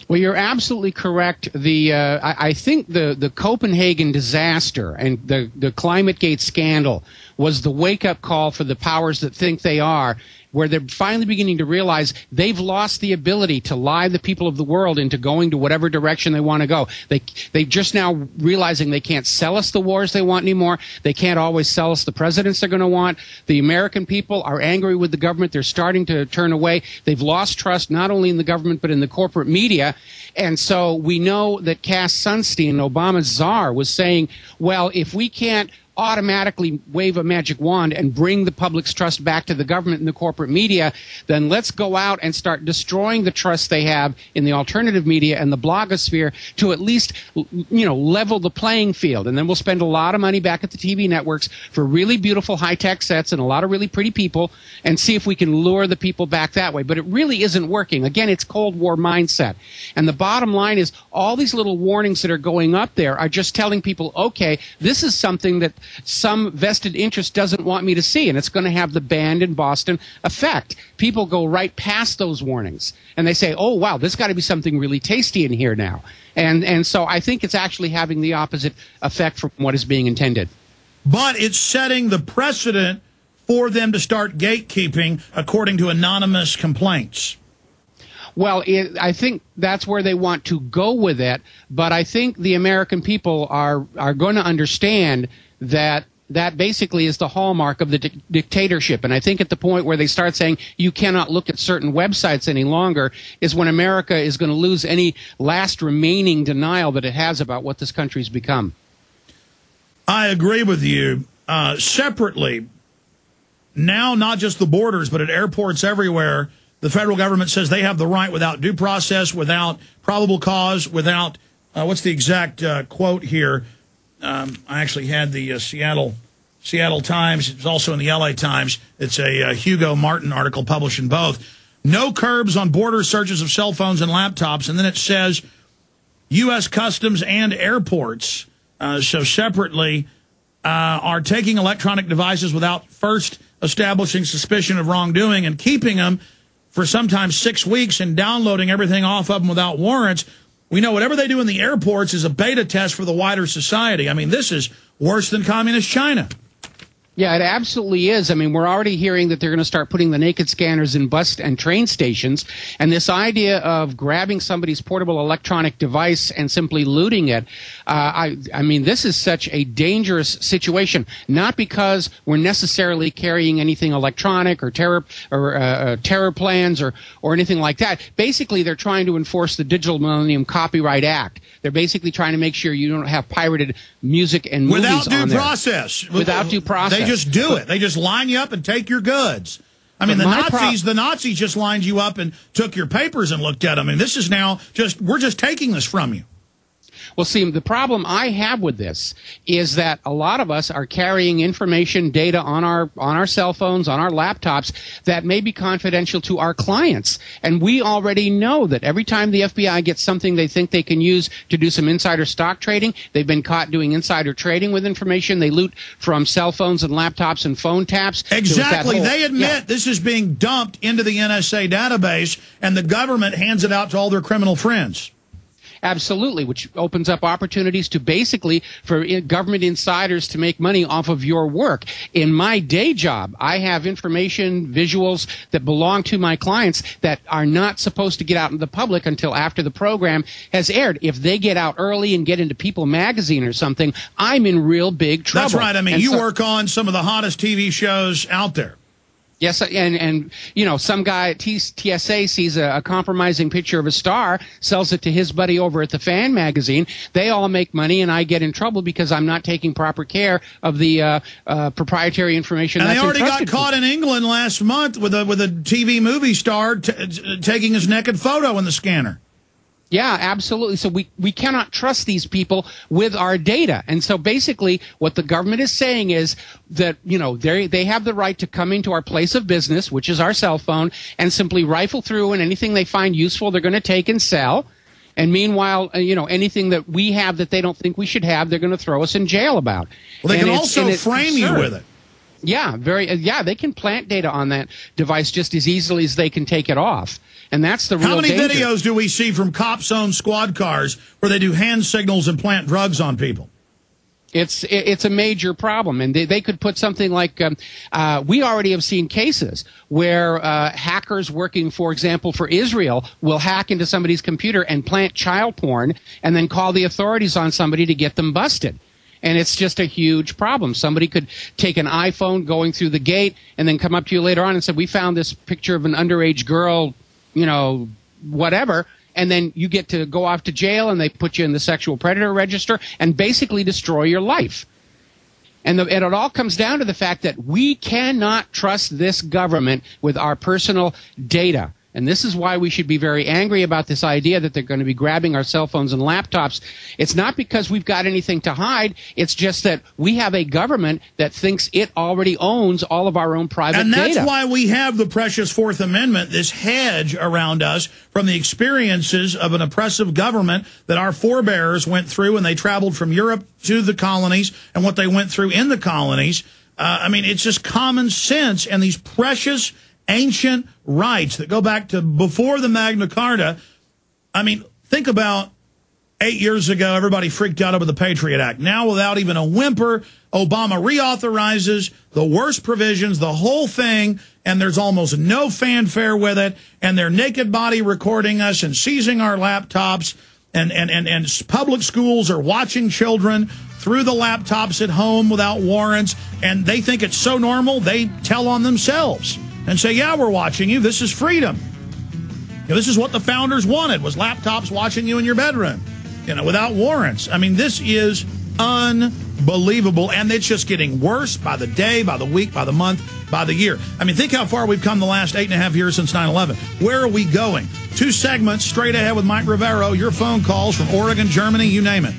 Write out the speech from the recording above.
Well, you're absolutely correct. I think the Copenhagen disaster and the ClimateGate scandal was the wake-up call for the powers that think they are, where they're finally beginning to realize they've lost the ability to lie the people of the world into going to whatever direction they want to go. They just now realizing they can't sell us the wars they want anymore. They can't always sell us the presidents they're going to want. The American people are angry with the government. They're starting to turn away. They've lost trust not only in the government but in the corporate media. And so we know that Cass Sunstein, Obama's czar, was saying, well, if we can't automatically wave a magic wand and bring the public's trust back to the government and the corporate media, then let's go out and start destroying the trust they have in the alternative media and the blogosphere to at least, level the playing field. And then we'll spend a lot of money back at the TV networks for really beautiful high-tech sets and a lot of really pretty people and see if we can lure the people back that way. But it really isn't working. Again, it's Cold War mindset. And the bottom line is all these little warnings that are going up there are just telling people, okay, this is something that some vested interest doesn't want me to see, and it's going to have the banned in Boston effect. People go right past those warnings, and they say, oh, wow, there's got to be something really tasty in here now. And so I think it's actually having the opposite effect from what is being intended. But it's setting the precedent for them to start gatekeeping according to anonymous complaints. Well, I think that's where they want to go with it, but I think the American people are going to understand that basically is the hallmark of the dictatorship. And I think at the point where they start saying you cannot look at certain websites any longer is when America is going to lose any last remaining denial that it has about what this country's become. I agree with you. Separately, now not just the borders, but at airports everywhere, the federal government says they have the right without due process, without probable cause, without, what's the exact quote here? I actually had the Seattle Times. It's also in the LA Times. It's a Hugo Martin article published in both. No curbs on border searches of cell phones and laptops. And then it says U.S. Customs and airports, so separately, are taking electronic devices without first establishing suspicion of wrongdoing and keeping them for sometimes 6 weeks and downloading everything off of them without warrants. We know whatever they do in the airports is a beta test for the wider society. I mean, this is worse than communist China. Yeah, it absolutely is. I mean, we're already hearing that they're going to start putting the naked scanners in bus and train stations. And this idea of grabbing somebody's portable electronic device and simply looting it, I mean, this is such a dangerous situation, not because we're necessarily carrying anything electronic or terror plans or anything like that. Basically, they're trying to enforce the Digital Millennium Copyright Act. They're basically trying to make sure you don't have pirated music and movies without on there. Without due process. They just do it. They just line you up and take your goods. I mean, the Nazis just lined you up and took your papers and looked at them. And this is now we're just taking this from you. Well, see, the problem I have with this is that a lot of us are carrying information, data on our cell phones, on our laptops that may be confidential to our clients. And we already know that every time the FBI gets something they think they can use to do some insider stock trading, they've been caught doing insider trading with information. They loot from cell phones and laptops and phone taps. Exactly. They admit this is being dumped into the NSA database, and the government hands it out to all their criminal friends. Absolutely, which opens up opportunities to basically for government insiders to make money off of your work. In my day job, I have information, visuals that belong to my clients that are not supposed to get out in the public until after the program has aired. If they get out early and get into People magazine or something, I'm in real big trouble. That's right. I mean, you work on some of the hottest TV shows out there. Yes, and you know, some guy at TSA sees a compromising picture of a star, sells it to his buddy over at the Fan magazine. They all make money, and I get in trouble because I'm not taking proper care of the proprietary information. And that's they already got caught in England last month with a TV movie star taking his naked photo in the scanner. Yeah, absolutely. So we cannot trust these people with our data. And so basically what the government is saying is that, you know, they have the right to come into our place of business, which is our cell phone, and simply rifle through, and anything they find useful they're going to take and sell. And meanwhile, you know, anything that we have that they don't think we should have, they're going to throw us in jail about. Well, they can also frame you with it. Yeah, they can plant data on that device just as easily as they can take it off. And that's the real danger. How many danger. videos do we see from cops-owned squad cars where they do hand signals and plant drugs on people? It's a major problem, and they could put something like we already have seen cases where hackers working, for example, for Israel will hack into somebody's computer and plant child porn and then call the authorities on somebody to get them busted. And it's just a huge problem. Somebody could take an iPhone going through the gate and then come up to you later on and say, we found this picture of an underage girl, whatever. And then you get to go off to jail and they put you in the sexual predator register and basically destroy your life. And it all comes down to the fact that we cannot trust this government with our personal data. And this is why we should be very angry about this idea that they're going to be grabbing our cell phones and laptops. It's not because we've got anything to hide. It's just that we have a government that thinks it already owns all of our own private data. And that's why we have the precious Fourth Amendment, this hedge around us from the experiences of an oppressive government that our forebears went through when they traveled from Europe to the colonies and what they went through in the colonies. It's just common sense, and these precious ancient rights that go back to before the Magna Carta. Think about 8 years ago, everybody freaked out over the Patriot Act. Now, without even a whimper, Obama reauthorizes the worst provisions, the whole thing, and there's almost no fanfare with it, and they're naked body recording us and seizing our laptops, and public schools are watching children through the laptops at home without warrants, and they think it's so normal, they tell on themselves and say, yeah, we're watching you. This is freedom. This is what the founders wanted, was laptops watching you in your bedroom, without warrants. This is unbelievable, and it's just getting worse by the day, by the week, by the month, by the year. Think how far we've come the last 8.5 years since 9/11. Where are we going? 2 segments straight ahead with Mike Rivero, your phone calls from Oregon, Germany, you name it.